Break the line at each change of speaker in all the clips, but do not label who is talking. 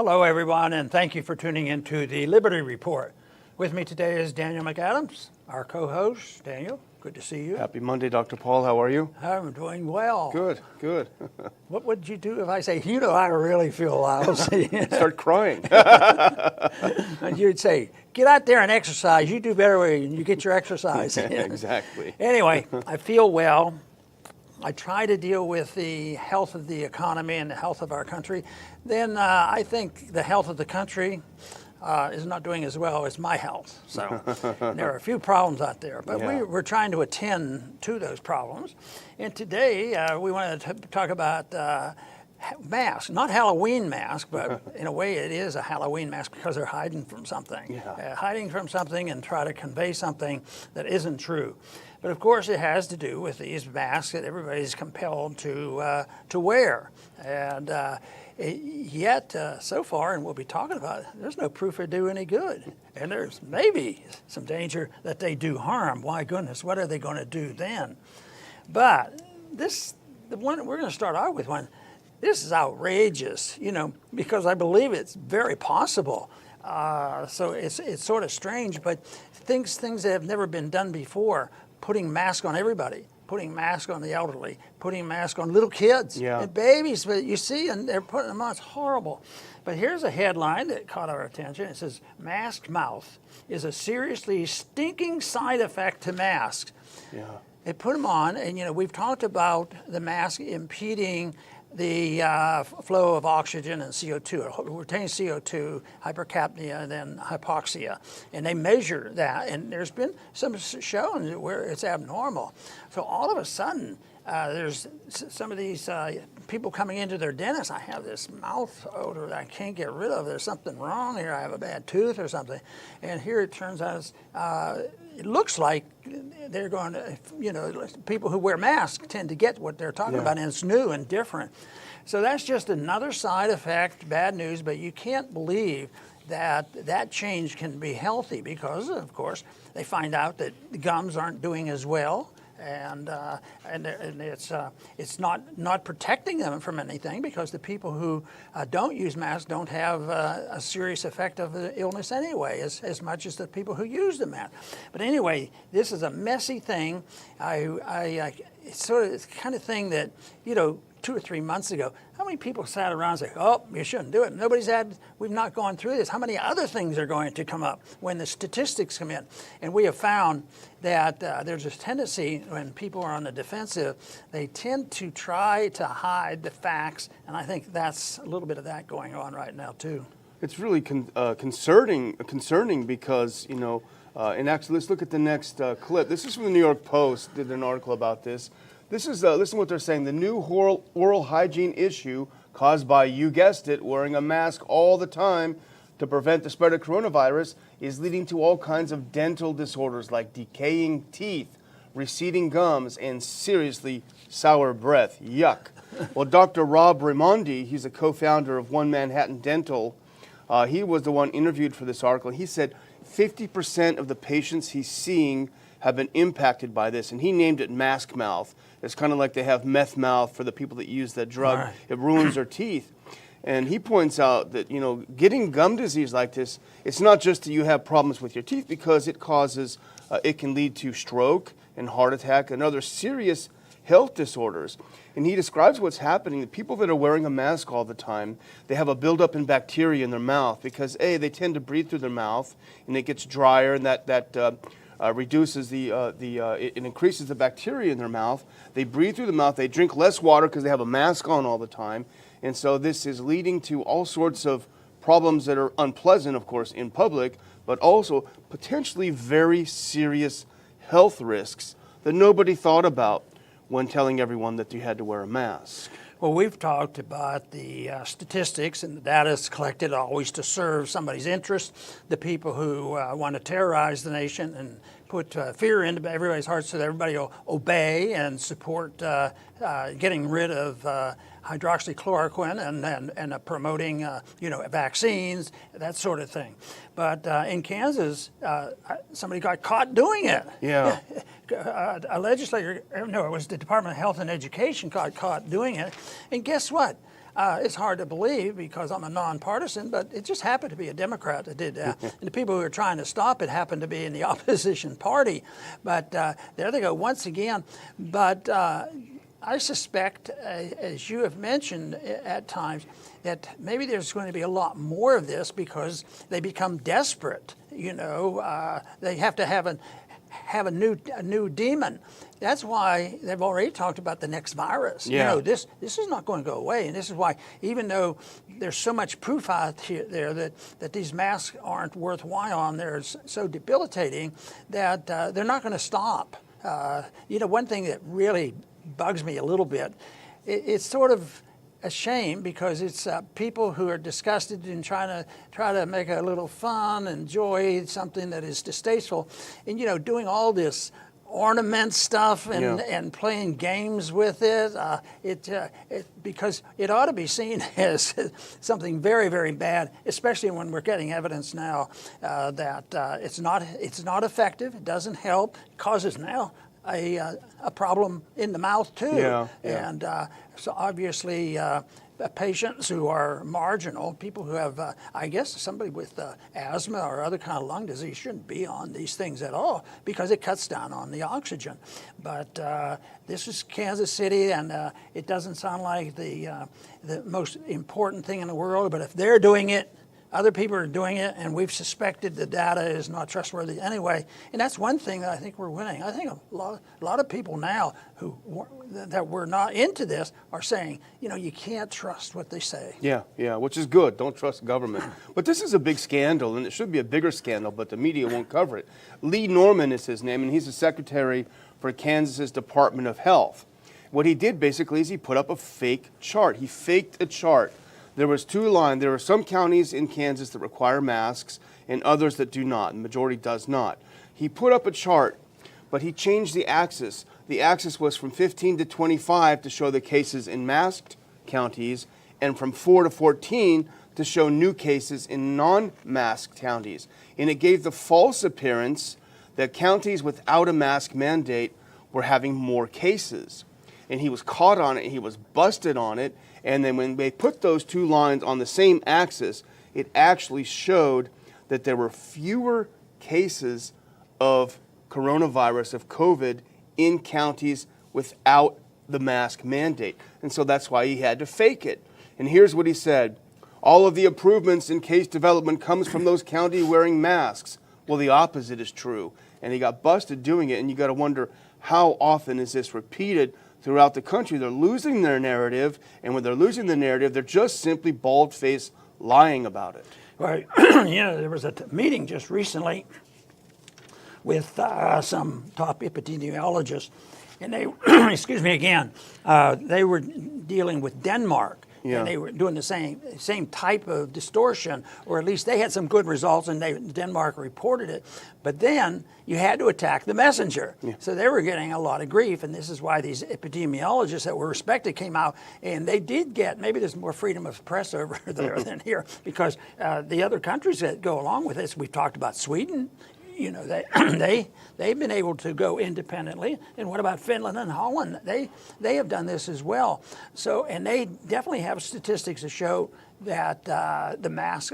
Hello, everyone, and thank you for tuning into the Liberty Report. With me today is Daniel McAdams, our co-host. Daniel, good to see you.
Happy Monday, Dr. Paul. How are you?
I'm doing well.
Good, good.
What would you do if I say, you know, I really feel lousy?
Start crying.
And you'd say, get out there and exercise. You do better when you get your exercise.
Exactly.
Anyway, I feel well. I try to deal with the health of the economy and the health of our country. Then I think the health of the country is not doing as well as my health. So there are a few problems out there, but we're trying to attend to those problems. And today we wanted to talk about masks, not Halloween masks, but in a way it is a Halloween mask because they're hiding from something. Hiding from something and try to convey something that isn't true. But of course it has to do with these masks that everybody's compelled to wear. And yet, so far, and we'll be talking about it, there's no proof they do any good. And there's maybe some danger that they do harm. Why goodness, what are they going to do then? But the one we're going to start out with one. This is outrageous, you know, because I believe it's very possible. So it's sort of strange, but things that have never been done before, putting masks on everybody, putting masks on the elderly, putting masks on little kids and babies, but you see, and they're putting them on, it's horrible. But here's a headline that caught our attention. It says, masked mouth is a seriously stinking side effect to masks. Yeah. They put them on, and you know, we've talked about the mask impeding the flow of oxygen and CO2, retained CO2, hypercapnia, and then hypoxia. And they measure that, and there's been some shown where it's abnormal. So all of a sudden, there's some of these people coming into their dentist. I have this mouth odor that I can't get rid of. There's something wrong here. I have a bad tooth or something. And here it turns out it looks like they're going to, you know, people who wear masks tend to get what they're talking about, and it's new and different. So that's just another side effect, bad news, but you can't believe that change can be healthy because, of course, they find out that the gums aren't doing as well. And it's not protecting them from anything because the people who don't use masks don't have a serious effect of the illness anyway, as much as the people who use the mask. But anyway, this is a messy thing. It's sort of the kind of thing that, you know, 2 or 3 months ago, how many people sat around and said, oh, you shouldn't do it? We've not gone through this. How many other things are going to come up when the statistics come in? And we have found that there's a tendency when people are on the defensive, they tend to try to hide the facts. And I think that's a little bit of that going on right now, too.
It's really concerning because, you know, and actually let's look at the next clip. This is from the New York Post, did an article about this. This is, listen to what they're saying, the new oral hygiene issue caused by, you guessed it, wearing a mask all the time to prevent the spread of coronavirus is leading to all kinds of dental disorders like decaying teeth, receding gums, and seriously sour breath. Yuck. Well, Dr. Rob Raimondi, he's a co-founder of One Manhattan Dental, he was the one interviewed for this article. He said 50% of the patients he's seeing have been impacted by this, and he named it mask mouth. It's kind of like they have meth mouth for the people that use that drug. Right. It ruins their teeth. And he points out that, you know, getting gum disease like this, it's not just that you have problems with your teeth because it causes, it can lead to stroke and heart attack and other serious health disorders. And he describes what's happening. The people that are wearing a mask all the time, they have a buildup in bacteria in their mouth because, A, they tend to breathe through their mouth and it gets drier and that reduces it increases the bacteria in their mouth. They breathe through the mouth. They drink less water because they have a mask on all the time. And so this is leading to all sorts of problems that are unpleasant, of course, in public, but also potentially very serious health risks that nobody thought about when telling everyone that you had to wear a mask.
Well, we've talked about the statistics, and the data is collected always to serve somebody's interest, the people who want to terrorize the nation and put fear into everybody's hearts so that everybody will obey and support getting rid of hydroxychloroquine and promoting vaccines, that sort of thing. But in Kansas, somebody got caught doing it.
Yeah.
A legislator, no, it was the Department of Health and Education got caught doing it. And guess what? It's hard to believe because I'm a nonpartisan, but it just happened to be a Democrat that did that. And the people who are trying to stop it happened to be in the opposition party. But there they go once again. But I suspect, as you have mentioned at times, that maybe there's going to be a lot more of this because they become desperate. They have to have a new demon. That's why they've already talked about the next virus.
Yeah.
This is not going to go away, and this is why, even though there's so much proof out there that these masks aren't worthwhile and they're so debilitating, that they're not going to stop. One thing that really bugs me a little bit, it's sort of a shame because it's people who are disgusted and try to make a little fun, enjoy something that is distasteful, and doing all this ornament stuff and playing games with it. Because it ought to be seen as something very, very bad, especially when we're getting evidence now that it's not effective. It doesn't help. It causes now a problem in the mouth too.
Yeah.
And so obviously patients who are marginal, people who have, I guess somebody with asthma or other kind of lung disease shouldn't be on these things at all because it cuts down on the oxygen. But this is Kansas City, and it doesn't sound like the most important thing in the world, but if they're doing it, other people are doing it, and we've suspected the data is not trustworthy anyway. And that's one thing that I think we're winning. I think a lot of people now that were not into this are saying, you can't trust what they say.
Yeah, which is good. Don't trust government. But this is a big scandal, and it should be a bigger scandal, but the media won't cover it. Lee Norman is his name, and he's the secretary for Kansas's Department of Health. What he did basically is he put up a fake chart. He faked a chart. There was two lines. There are some counties in Kansas that require masks and others that do not. The majority does not. He put up a chart, but he changed the axis. The axis was from 15 to 25 to show the cases in masked counties, and from 4 to 14 to show new cases in non-masked counties. And it gave the false appearance that counties without a mask mandate were having more cases. And he was caught on it. He was busted on it. And then when they put those two lines on the same axis, it actually showed that there were fewer cases of coronavirus, of COVID, in counties without the mask mandate. And so that's why he had to fake it. And here's what he said. All of the improvements in case development comes from those counties wearing masks. Well, the opposite is true. And he got busted doing it. And you got to wonder, how often is this repeated throughout the country? They're losing their narrative, and when they're losing the narrative, they're just simply bald-faced lying about it.
Well, there was a meeting just recently with some top epidemiologists, and they, excuse me again, they were dealing with Denmark.
Yeah.
And they were doing the same type of distortion, or at least they had some good results, and Denmark reported it. But then you had to attack the messenger. Yeah. So they were getting a lot of grief, and this is why these epidemiologists that were respected came out, and they did get, maybe there's more freedom of press over there than here, because the other countries that go along with this, we've talked about Sweden. They've been able to go independently. And what about Finland and Holland? They have done this as well. So, and they definitely have statistics to show that the masks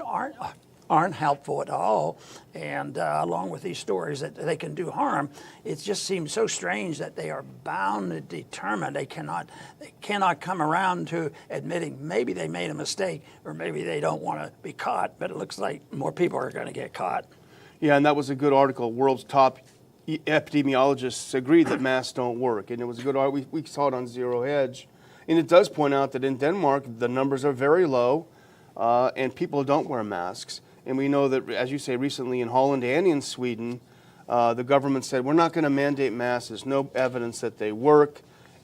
aren't helpful at all. And along with these stories that they can do harm, it just seems so strange that they are bound and determined. They cannot come around to admitting maybe they made a mistake, or maybe they don't want to be caught. But it looks like more people are going to get caught.
Yeah, and that was a good article. World's top epidemiologists agree that masks don't work. And it was a good article. We saw it on Zero Hedge. And it does point out that in Denmark, the numbers are very low, and people don't wear masks. And we know that, as you say, recently in Holland and in Sweden, the government said, we're not going to mandate masks. There's no evidence that they work,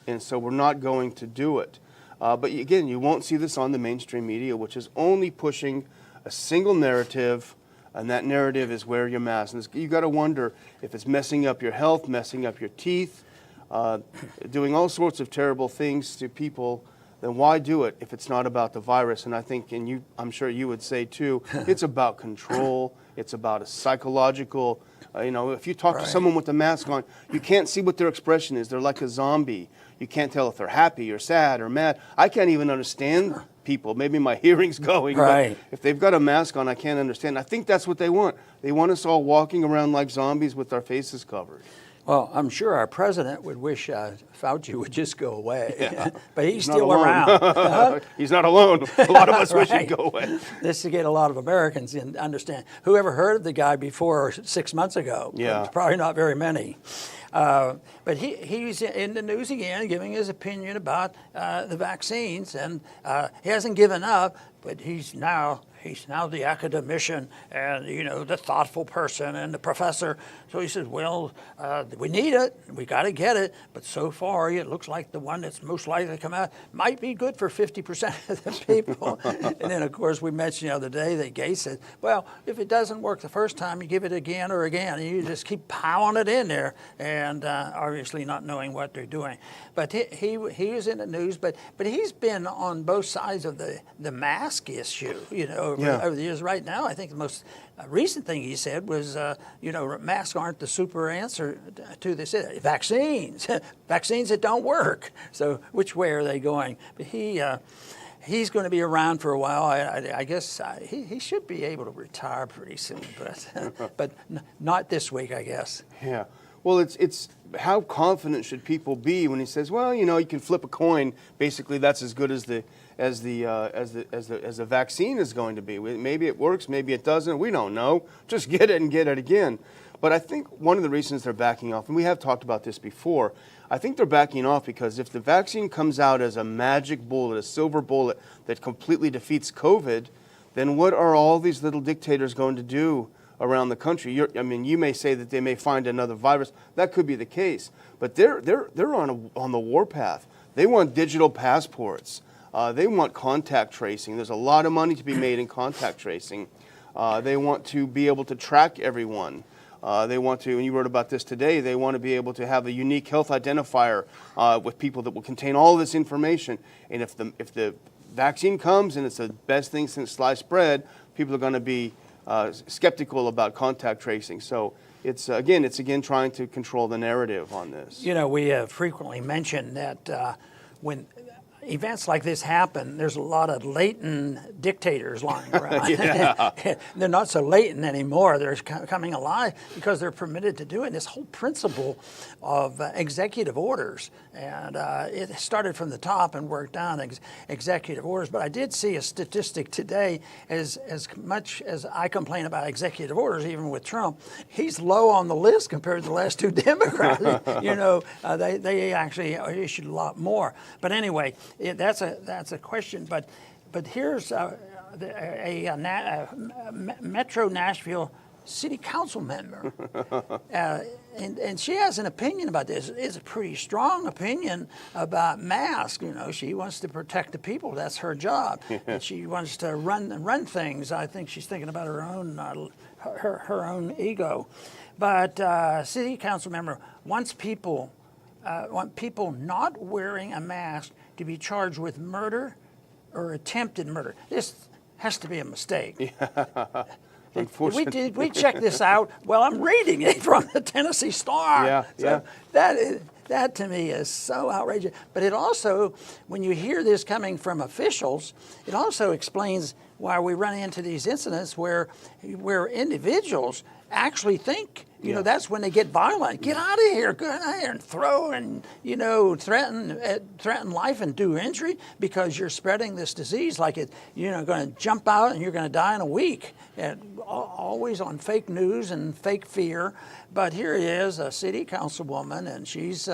and so we're not going to do it. But again, you won't see this on the mainstream media, which is only pushing a single narrative. And that narrative is wear your mask. And you got to wonder if it's messing up your health, messing up your teeth, doing all sorts of terrible things to people. Then why do it if it's not about the virus? And I think, and I'm sure you would say too, it's about control. It's about a psychological. If you talk to someone with a mask on, you can't see what their expression is. They're like a zombie. You can't tell if they're happy or sad or mad. I can't even understand people. Maybe my hearing's going.
Right.
But if they've got a mask on, I can't understand. I think that's what they want. They want us all walking around like zombies with our faces covered.
Well, I'm sure our president would wish Fauci would just go away,
Yeah.
but he's
Not
still
alone.
around.
He's not alone. A lot of us wish
Right.
he'd go away.
This to get a lot of Americans in understand. Who ever heard of the guy before 6 months ago?
Yeah.
Probably not very many. But he's in the news again, giving his opinion about the vaccines, and he hasn't given up. But he's now the academician and, the thoughtful person and the professor. So he says, well, we need it. We got to get it. But so far, it looks like the one that's most likely to come out might be good for 50% of the people. And then, of course, we mentioned the other day that Gates said, well, if it doesn't work the first time, you give it again or again. And you just keep piling it in there and obviously not knowing what they're doing. But he was in the news, but he's been on both sides of the mask issue, over the years. Right now, I think the most recent thing he said was, masks aren't the super answer to this. Vaccines that don't work. So which way are they going? But he's going to be around for a while. I guess he should be able to retire pretty soon, but not this week, I guess.
Yeah. Well, it's how confident should people be when he says, well, you can flip a coin. Basically, that's as good as the vaccine is going to be. Maybe it works, maybe it doesn't. We don't know. Just get it and get it again. But I think one of the reasons they're backing off, and we have talked about this before, I think they're backing off because if the vaccine comes out as a magic bullet, a silver bullet that completely defeats COVID, then what are all these little dictators going to do around the country? You may say that they may find another virus. That could be the case, but they're on the warpath. They want digital passports. They want contact tracing. There's a lot of money to be made in contact tracing. They want to be able to track everyone. They want to, and you wrote about this today, they want to be able to have a unique health identifier with people that will contain all this information. And if the vaccine comes and it's the best thing since sliced bread, people are going to be skeptical about contact tracing. So it's again trying to control the narrative on this.
We have frequently mentioned that when events like this happen, there's a lot of latent dictators lying around.
Yeah.
They're not so latent anymore. They're coming alive because they're permitted to do it. And this whole principle of executive orders, and it started from the top and worked down executive orders. But I did see a statistic today, as much as I complain about executive orders, even with Trump, he's low on the list compared to the last two Democrats. They actually issued a lot more. But anyway, that's a question, but here's a Metro Nashville City Council member, and she has an opinion about this. It's a pretty strong opinion about masks. She wants to protect the people. That's her job. And she wants to run things. I think she's thinking about her own her own ego. But City Council member wants people not wearing a mask to be charged with murder or attempted murder. This has to be a mistake.
Yeah. Unfortunately.
Did we check this out? Well, I'm reading it from the Tennessee Star.
Yeah,
so that to me is so outrageous. But it also, when you hear this coming from officials, it also explains why we run into these incidents where individuals actually think, that's when they get violent. Get out of here, go out here and throw and, threaten life and do injury because you're spreading this disease like going to jump out and you're going to die in a week. And always on fake news and fake fear. But here it is, a city councilwoman, and she's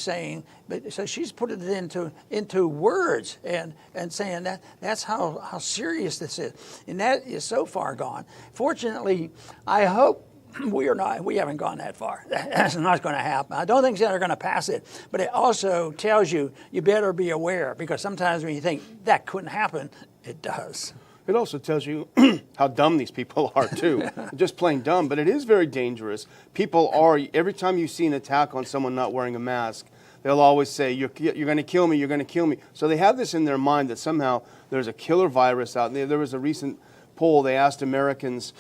saying, so she's putting it into words and saying that's how serious this is. And that is so far gone. Fortunately, I hope we haven't gone that far. That's not going to happen. I don't think they're going to pass it, but it also tells you better be aware, because sometimes when you think that couldn't happen, it does.
It also tells you how dumb these people are, too. Just plain dumb, but it is very dangerous. People are, every time you see an attack on someone not wearing a mask, they'll always say, you're going to kill me, you're going to kill me. So they have this in their mind that somehow there's a killer virus out there. There was a recent poll, they asked Americans,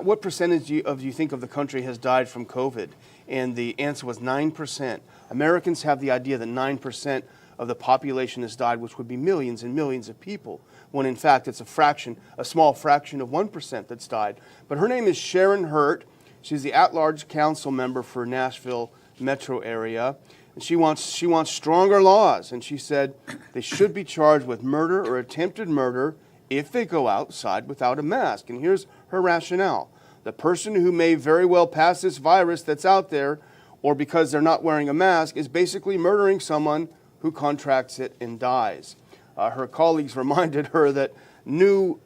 what percentage of you think of the country has died from COVID? And the answer was 9%. Americans have the idea that 9% of the population has died, which would be millions and millions of people, when in fact it's a small fraction of 1% that's died. But her name is Sharon Hurt. She's the at-large council member for Nashville metro area. And she wants stronger laws. And she said they should be charged with murder or attempted murder if they go outside without a mask. And here's her rationale. The person who may very well pass this virus that's out there, or because they're not wearing a mask, is basically murdering someone who contracts it and dies. Her colleagues reminded her that new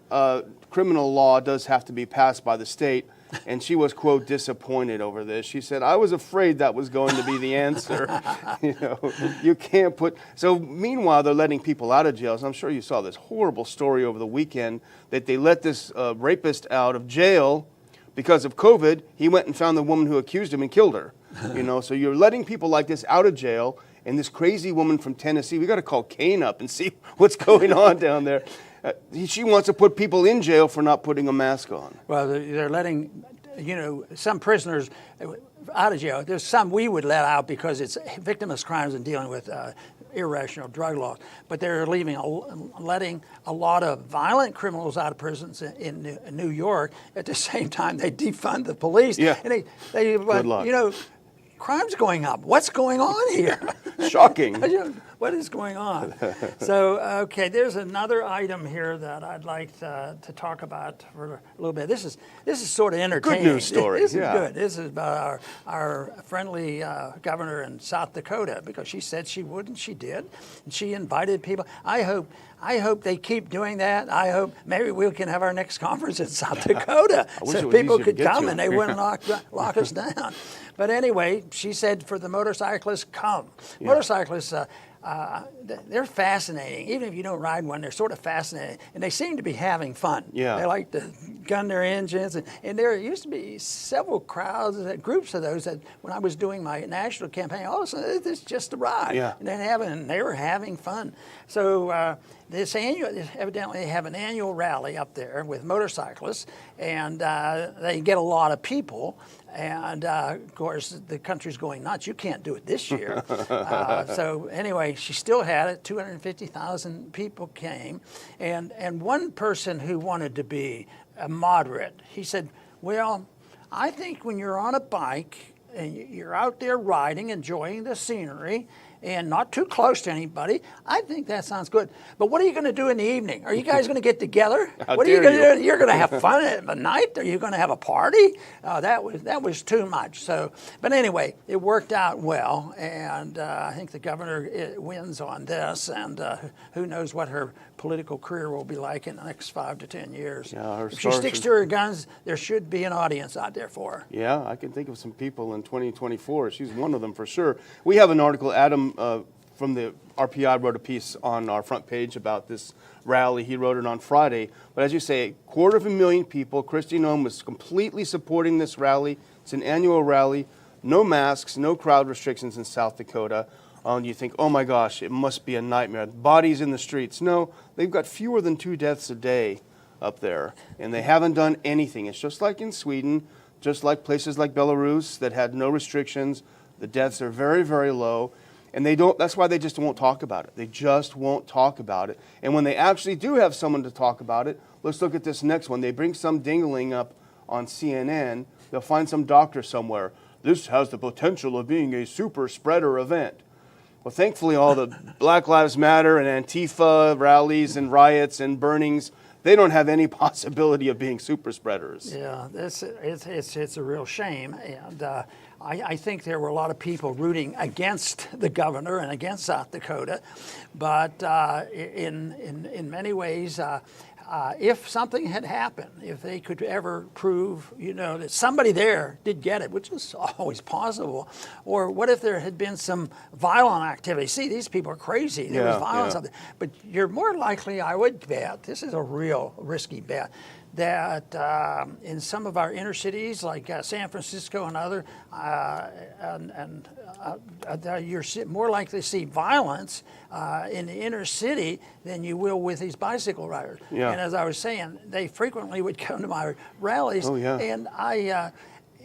criminal law does have to be passed by the state, and she was, quote, disappointed over this. She said, I was afraid that was going to be the answer. You can't put... So meanwhile, they're letting people out of jails. I'm sure you saw this horrible story over the weekend that they let this rapist out of jail because of COVID. He went and found the woman who accused him and killed her. So you're letting people like this out of jail, and this crazy woman from Tennessee, we got to call Kane up and see what's going on down there. She wants to put people in jail for not putting a mask on.
Well, they're letting, some prisoners out of jail. There's some we would let out because it's victimless crimes and dealing with irrational drug laws. But they're letting a lot of violent criminals out of prisons in New York. At the same time, they defund the police.
Yeah.
And Good
luck.
Crime's going up. What's going on here?
Shocking.
What is going on? So, okay, there's another item here that I'd like to talk about for a little bit. This is sort of entertaining.
Good news story.
This is good. This is about our friendly governor in South Dakota, because she said she would and she did. And she invited people. I hope they keep doing that. I hope maybe we can have our next conference in South Dakota so people could come and they wouldn't lock us down. But anyway, she said for the motorcyclists, come. Yeah. Motorcyclists, they're fascinating. Even if you don't ride one, they're sort of fascinating. And they seem to be having fun.
Yeah.
They like to gun their engines. And there used to be several groups of those that when I was doing my national campaign, all of a sudden, it's just a ride.
Yeah.
And they were having fun. So evidently they have an annual rally up there with motorcyclists, and they get a lot of people. And of course, the country's going nuts. You can't do it this year. So anyway, she still had it. 250,000 people came. And one person who wanted to be a moderate, he said, well, I think when you're on a bike and you're out there riding, enjoying the scenery, and not too close to anybody, I think that sounds good. But what are you going to do in the evening? Are you guys going to get together? What are you going to do? You're going to have fun at the night? Are you going to have a party? That was too much. So, but anyway, it worked out well, and I think the governor wins on this, and who knows what her political career will be like in the next 5 to 10 years.
Yeah,
if she sticks to her guns, there should be an audience out there for her.
Yeah, I can think of some people in 2024. She's one of them for sure. We have an article, Adam from the RPI wrote a piece on our front page about this rally. He wrote it on Friday. But as you say, 250,000 people. Kristi Noem was completely supporting this rally. It's an annual rally. No masks, no crowd restrictions in South Dakota. And you think, oh my gosh, it must be a nightmare. Bodies in the streets. No, they've got fewer than 2 deaths a day up there. And they haven't done anything. It's just like in Sweden, just like places like Belarus that had no restrictions. The deaths are very, very low. And that's why they just won't talk about it. They just won't talk about it. And when they actually do have someone to talk about it, let's look at this next one. They bring some dingling up on CNN. They'll find some doctor somewhere. This has the potential of being a super spreader event. Well, thankfully, all the Black Lives Matter and Antifa rallies and riots and burnings, they don't have any possibility of being super spreaders.
Yeah, it's a real shame. And I think there were a lot of people rooting against the governor and against South Dakota. But in many ways, if something had happened, if they could ever prove, that somebody there did get it, which is always possible, or what if there had been some violent activity? See, these people are crazy. There was violence out there. But you're more likely, I would bet, this is a real risky bet, that in some of our inner cities, like San Francisco and other, you're more likely to see violence in the inner city than you will with these bicycle riders. Yeah. And as I was saying, they frequently would come to my rallies.
Oh, yeah.
And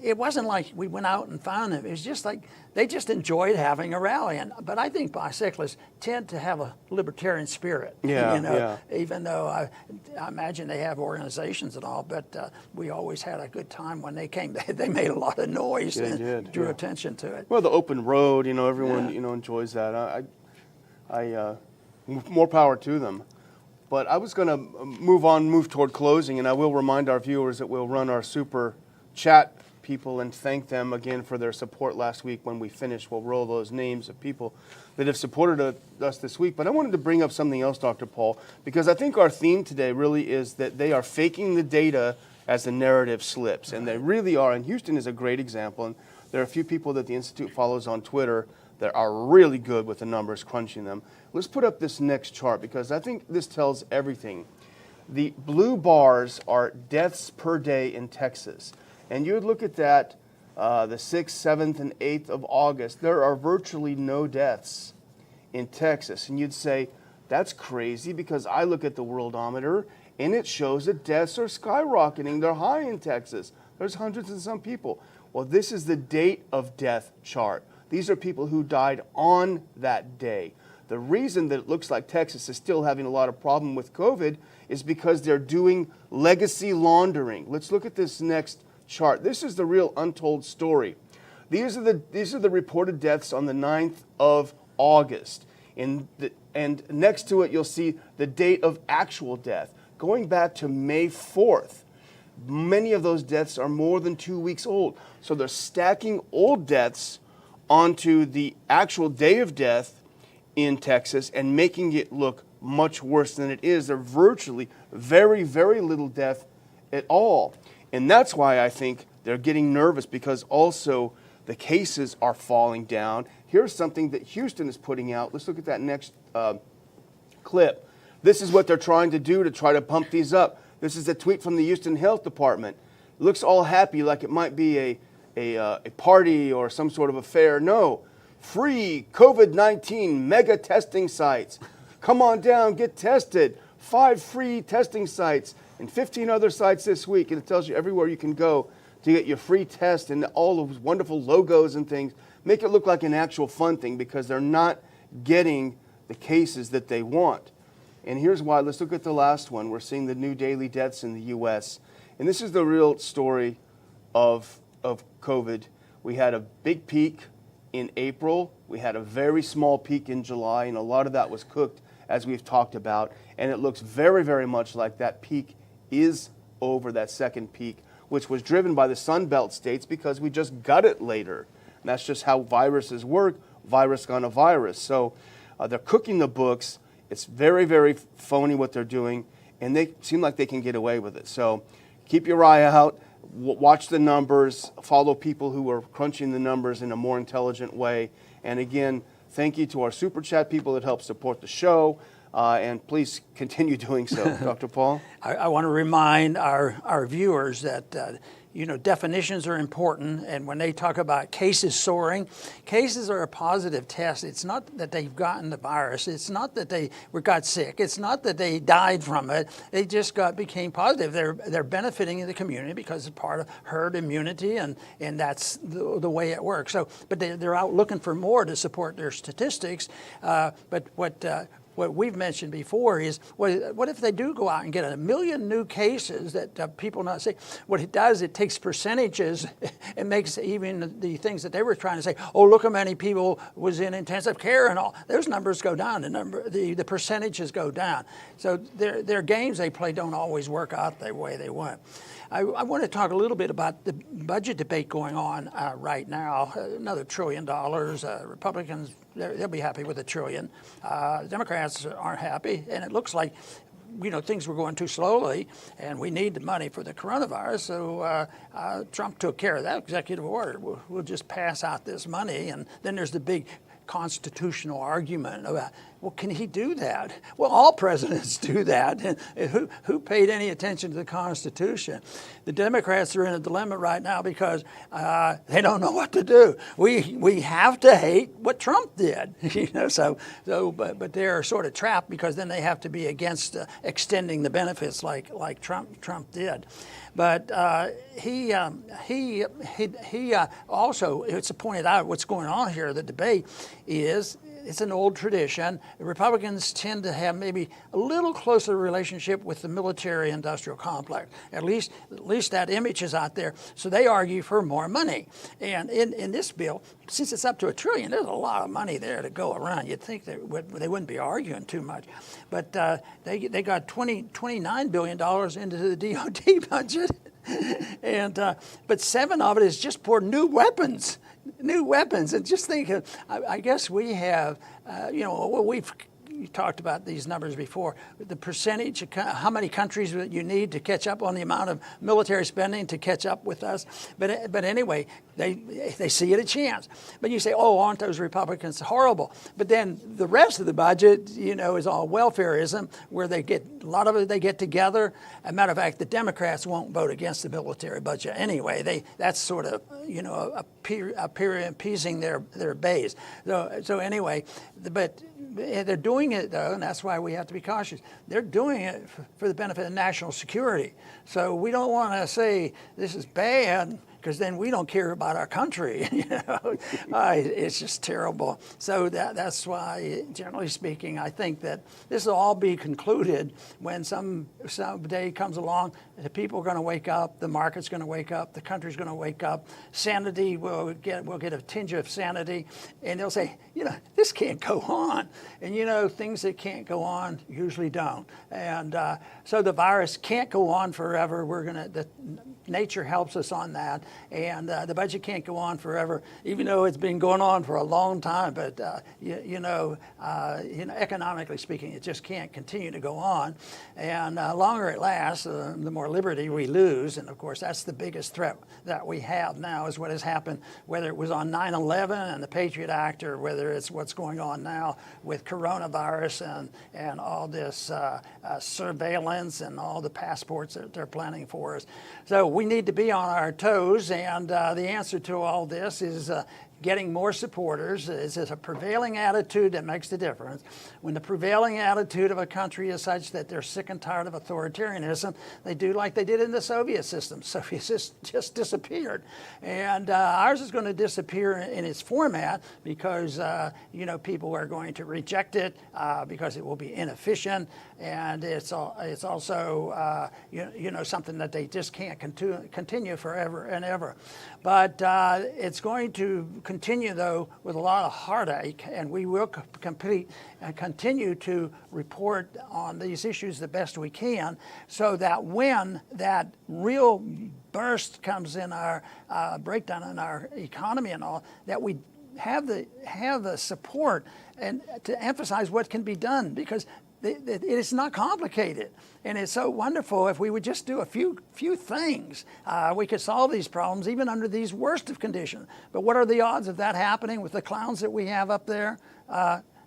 it wasn't like we went out and found them. It was just like they just enjoyed having a rally. But I think bicyclists tend to have a libertarian spirit.
Yeah,
Even though I imagine they have organizations and all, but we always had a good time when they came. They made a lot of noise and drew attention to it.
Well, the open road, everyone enjoys that. More power to them. But I was going to move toward closing, and I will remind our viewers that we'll run our super chat people and thank them again for their support last week. When we finish, we'll roll those names of people that have supported us this week. But I wanted to bring up something else, Dr. Paul, because I think our theme today really is that they are faking the data as the narrative slips, and they really are. And Houston is a great example, and there are a few people that the Institute follows on Twitter that are really good with the numbers, crunching them. Let's put up this next chart because I think this tells everything. The blue bars are deaths per day in Texas. And you would look at that, the 6th, 7th, and 8th of August, there are virtually no deaths in Texas. And you'd say, that's crazy because I look at the Worldometer and it shows that deaths are skyrocketing. They're high in Texas. There's hundreds and some people. Well, this is the date of death chart. These are people who died on that day. The reason that it looks like Texas is still having a lot of problem with COVID is because they're doing legacy laundering. Let's look at this next chart. This is the real untold story. These are the reported deaths on the 9th of August. And next to it, you'll see the date of actual death. Going back to May 4th, many of those deaths are more than 2 weeks old. So they're stacking old deaths onto the actual day of death in Texas and making it look much worse than it is. There's virtually very, very little death at all. And that's why I think they're getting nervous, because also the cases are falling down. Here's something that Houston is putting out. Let's look at that next clip. This is what they're trying to do to try to pump these up. This is a tweet from the Houston Health Department. It looks all happy, like it might be a party or some sort of affair. No. Free COVID-19 mega testing sites. Come on down, get tested. 5 free testing sites and 15 other sites this week. And it tells you everywhere you can go to get your free test and all those wonderful logos and things. Make it look like an actual fun thing, because they're not getting the cases that they want. And here's why. Let's look at the last one. We're seeing the new daily deaths in the U.S. And this is the real story of COVID. We had a big peak in April. We had a very small peak in July, and a lot of that was cooked, as we've talked about. And it looks very, very much like that peak is over, that second peak, which was driven by the Sun Belt states because we just got it later. And that's just how viruses work, virus gonna virus. So they're cooking the books. It's very, very phony what they're doing, and they seem like they can get away with it. So keep your eye out, watch the numbers, follow people who are crunching the numbers in a more intelligent way. And again, thank you to our Super Chat people that help support the show. And please continue doing so. Dr. Paul?
I want to remind our viewers that definitions are important, and when they talk about cases soaring, cases are a positive test. It's not that they've gotten the virus. It's not that they got sick. It's not that they died from it. They just became positive. They're benefiting in the community because it's part of herd immunity, and that's the way it works. So, but they're out looking for more to support their statistics. But what we've mentioned before is, what if they do go out and get 1 million new cases that people not say? What it does, it takes percentages. It makes even the things that they were trying to say, oh, look how many people was in intensive care and all. Those numbers go down. The percentages go down. So their games they play don't always work out the way they want. I want to talk a little bit about the budget debate going on right now. Another $1 trillion. Republicans, they'll be happy with $1 trillion. Democrats aren't happy, and it looks like things were going too slowly, and we need the money for the coronavirus. So Trump took care of that executive order. We'll just pass out this money, and then there's the big constitutional argument about, well, can he do that? Well, all presidents do that. Who paid any attention to the Constitution? The Democrats are in a dilemma right now because they don't know what to do. We have to hate what Trump did, but they're sort of trapped because then they have to be against extending the benefits like Trump did. But he also, it's pointed out what's going on here. The debate is, it's an old tradition. The Republicans tend to have maybe a little closer relationship with the military-industrial complex. At least that image is out there. So they argue for more money. And in this bill, since it's up to $1 trillion, there's a lot of money there to go around. You'd think they wouldn't be arguing too much. But they got $29 billion into the DOD budget. And but 7 of it is just for new weapons. And just think, I guess we have, we've talked about these numbers before. The percentage of how many countries that you need to catch up on the amount of military spending to catch up with us. But anyway, they see it a chance. But you say, oh, aren't those Republicans horrible? But then the rest of the budget, is all welfareism, where a lot of it they get together. As a matter of fact, the Democrats won't vote against the military budget anyway. That's sort of, appeasing their base. So anyway, but they're doing it, though, and that's why we have to be cautious. They're doing it for the benefit of national security. So we don't want to say this is bad, because then we don't care about our country. It's just terrible. So that's why, generally speaking, I think that this will all be concluded when some day comes along. The people are going to wake up. The market's going to wake up. The country's going to wake up. Sanity will get a tinge of sanity, and they'll say, this can't go on. And things that can't go on usually don't. And so the virus can't go on forever. Nature helps us on that, and the budget can't go on forever, even though it's been going on for a long time. But economically speaking, it just can't continue to go on, and longer it lasts, the more liberty we lose. And of course, that's the biggest threat that we have now, is what has happened, whether it was on 9/11 and the Patriot Act, or whether it's what's going on now with coronavirus and all this surveillance and all the passports that they're planning for us. So we need to be on our toes, and the answer to all this is getting more supporters. It's a prevailing attitude that makes the difference. When the prevailing attitude of a country is such that they're sick and tired of authoritarianism, they do like they did in the Soviet system. Soviets just disappeared. And ours is going to disappear in its format because, people are going to reject it because it will be inefficient. And it's also, something that they just can't continue forever and ever. But it's going to continue, though, with a lot of heartache, and we will compete and continue to report on these issues the best we can, so that when that real burst comes in our breakdown in our economy and all, that we have the support and to emphasize what can be done, because it is not complicated, and it's so wonderful. If we would just do a few things, we could solve these problems even under these worst of conditions. But what are the odds of that happening with the clowns that we have up there?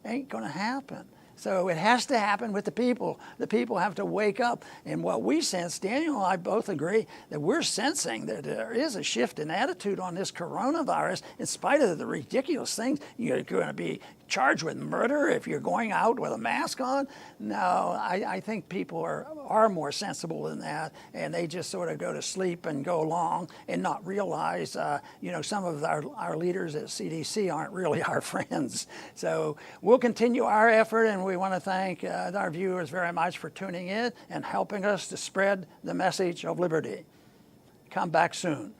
Ain't going to happen. So it has to happen with the people. The people have to wake up. And what we sense, Daniel and I both agree, that we're sensing that there is a shift in attitude on this coronavirus. In spite of the ridiculous things, you're going to be charged with murder if you're going out with a mask on. No, I think people are more sensible than that, and they just sort of go to sleep and go along and not realize, some of our leaders at CDC aren't really our friends. So we'll continue our effort, and we want to thank our viewers very much for tuning in and helping us to spread the message of liberty. Come back soon.